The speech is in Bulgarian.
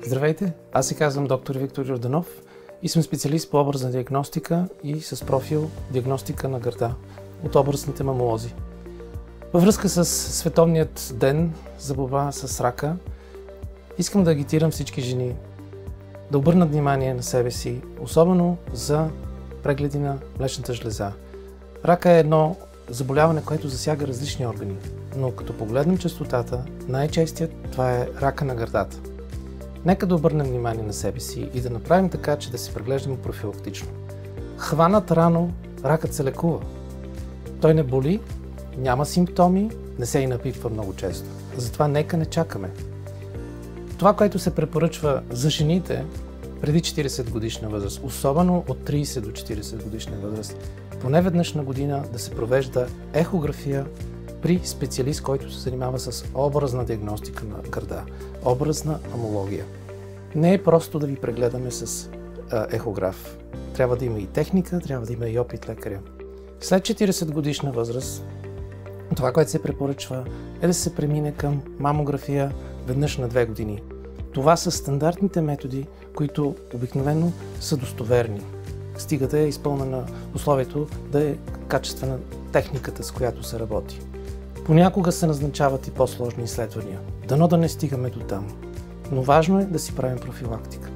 Здравейте, аз се казвам доктор Виктор Йорданов и съм специалист по образна диагностика и с профил диагностика на гърда от образните мамолози. Във връзка с Световният ден за борба с рака, искам да агитирам всички жени да обърнат внимание на себе си, особено за прегледи на млечната жлеза. Рака е едно заболяване, което засяга различни органи, но като погледнем честотата, най-честият това е рака на гърдата. Нека да обърнем внимание на себе си и да направим така, че да се преглеждаме профилактично. Хванат рано, ракът се лекува. Той не боли, няма симптоми, не се и напипва много често. Затова нека не чакаме. Това, което се препоръчва за жените преди 40 годишна възраст, особено от 30 до 40 годишна възраст, поне веднъж на година да се провежда ехография при специалист, който се занимава с образна диагностика на гърда, образна мамология. Не е просто да ви прегледаме с ехограф. Трябва да има и техника, трябва да има и опит лекаря. След 40 годишна възраст, това, което се препоръчва, е да се премине към мамография веднъж на 2 години. Това са стандартните методи, които обикновено са достоверни. Стига да е изпълнено условието да е качествена техниката, с която се работи. Понякога се назначават и по-сложни изследвания. Дано да не стигаме до там. Но важно е да си правим профилактика.